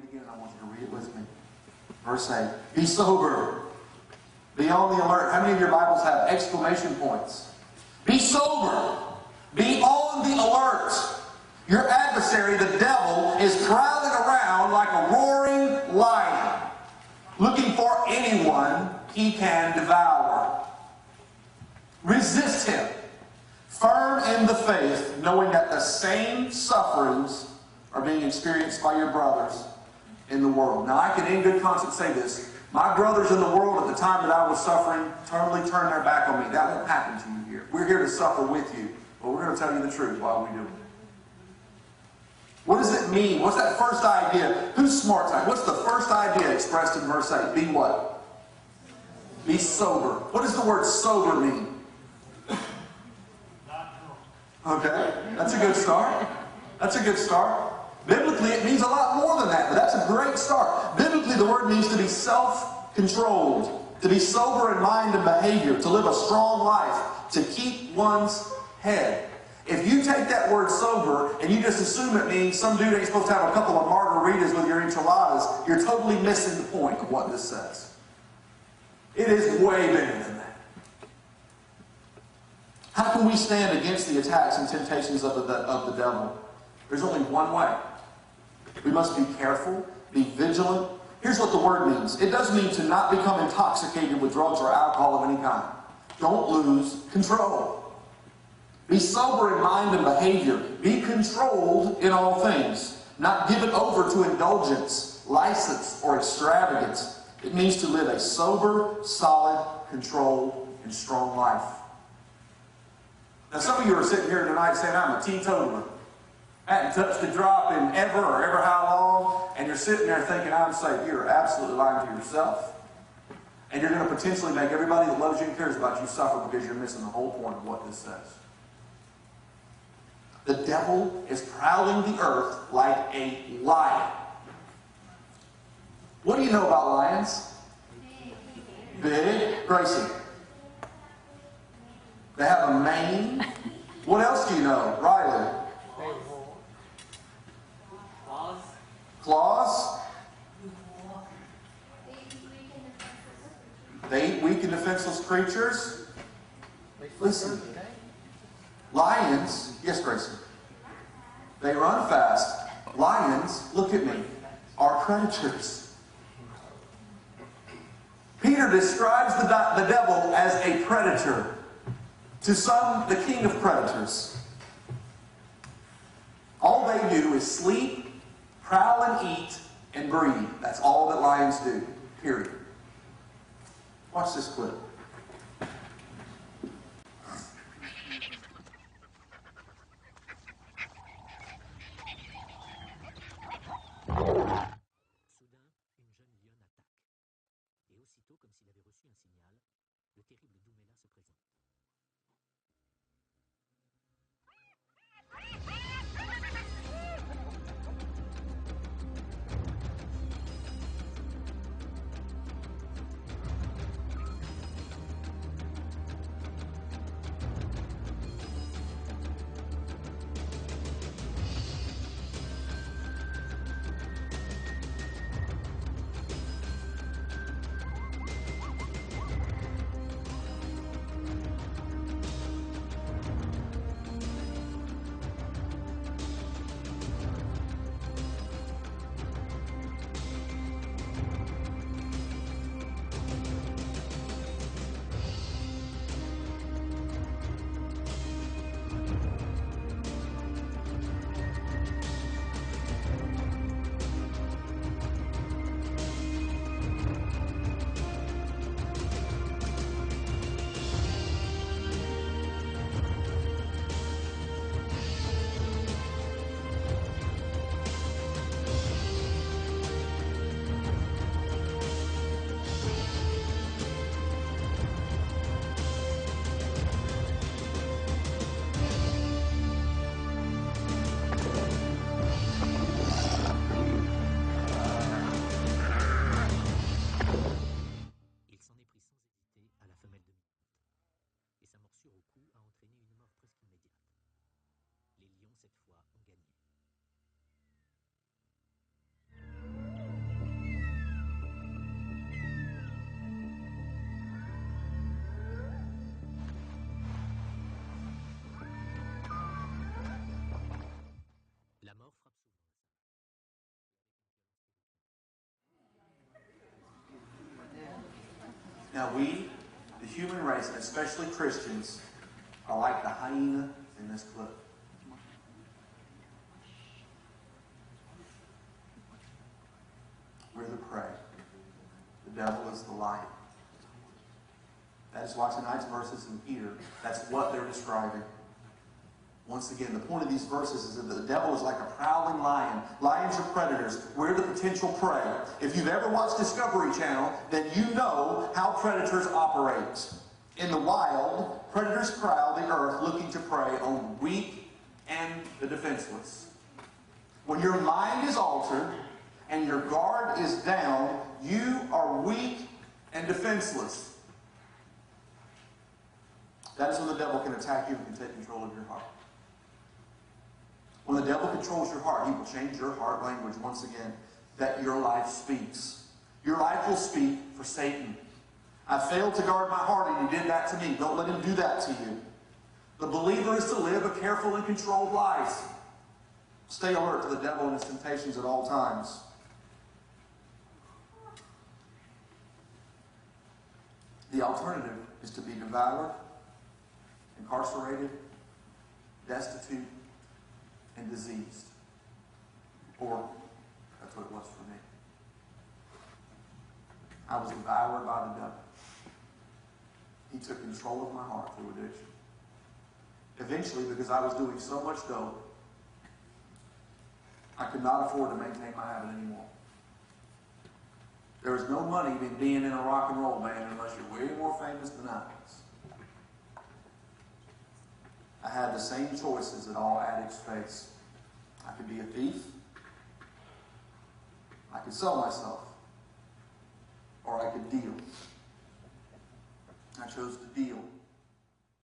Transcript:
again, and I want you to read it with me. Verse 8. Be sober. Be on the alert. How many of your Bibles have exclamation points? Be sober. Be on the alert. Your adversary, the devil, is prowling around like a roaring lion, looking for anyone he can devour. Resist him, firm in the faith, knowing that the same sufferings are being experienced by your brothers in the world. Now, I can in good conscience say this. My brothers in the world at the time that I was suffering totally turned their back on me. That won't happen to you here. We're here to suffer with you, but we're going to tell you the truth while we do it. What does it mean? What's that first idea? Who's smart tonight? What's the first idea expressed in verse 8? Be what? Be sober. What does the word sober mean? Okay, that's a good start. That's a good start. Biblically, it means a lot more than that, but that's a great start. Biblically, the word means to be self-controlled, to be sober in mind and behavior, to live a strong life, to keep one's head. If you take that word sober and you just assume it means some dude ain't supposed to have a couple of margaritas with your enchiladas, you're totally missing the point of what this says. It is way bigger than that. How can we stand against the attacks and temptations of the devil? There's only one way. We must be careful, be vigilant. Here's what the word means. It does mean to not become intoxicated with drugs or alcohol of any kind. Don't lose control. Be sober in mind and behavior. Be controlled in all things. Not given over to indulgence, license, or extravagance. It means to live a sober, solid, controlled, and strong life. Now, some of you are sitting here tonight saying, I'm a teetotaler. I hadn't touched a drop in ever or ever how long, and you're sitting there thinking, I'm safe. You're absolutely lying to yourself. And you're going to potentially make everybody that loves you and cares about you suffer because you're missing the whole point of what this says. The devil is prowling the earth like a lion. What do you know about lions? Big. Gracie. They have a mane. What else do you know? Riley. Claws. They eat weak and defenseless creatures. Listen. Lions, yes, Gracie. They run fast. Lions, look at me, are predators. Peter describes the devil as a predator. To some, the king of predators. All they do is sleep, prowl and eat, and breed. That's all that lions do, period. Watch this clip. Now we, the human race, and especially Christians, are like the hyena in this clip. We're the prey. The devil is the lion. That is why tonight's verses in Peter, that's what they're describing. Once again, the point of these verses is that the devil is like a prowling lion. Lions are predators. We're the potential prey. If you've ever watched Discovery Channel, then you know how predators operate. In the wild, predators prowl the earth looking to prey on the weak and the defenseless. When your mind is altered and your guard is down, you are weak and defenseless. That is when the devil can attack you and can take control of your heart. When the devil controls your heart, he will change your heart language once again, that your life speaks. Your life will speak for Satan. I failed to guard my heart and he did that to me. Don't let him do that to you. The believer is to live a careful and controlled life. Stay alert to the devil and his temptations at all times. The alternative is to be devoured, incarcerated, destitute, and diseased. Or, that's what it was for me. I was devoured by the devil. He took control of my heart through addiction. Eventually, because I was doing so much dope, I could not afford to maintain my habit anymore. There was no money in being in a rock and roll band unless you're way more famous than I was. I had the same choices that all addicts face. I could be a thief. I could sell myself. Or I could deal. I chose to deal.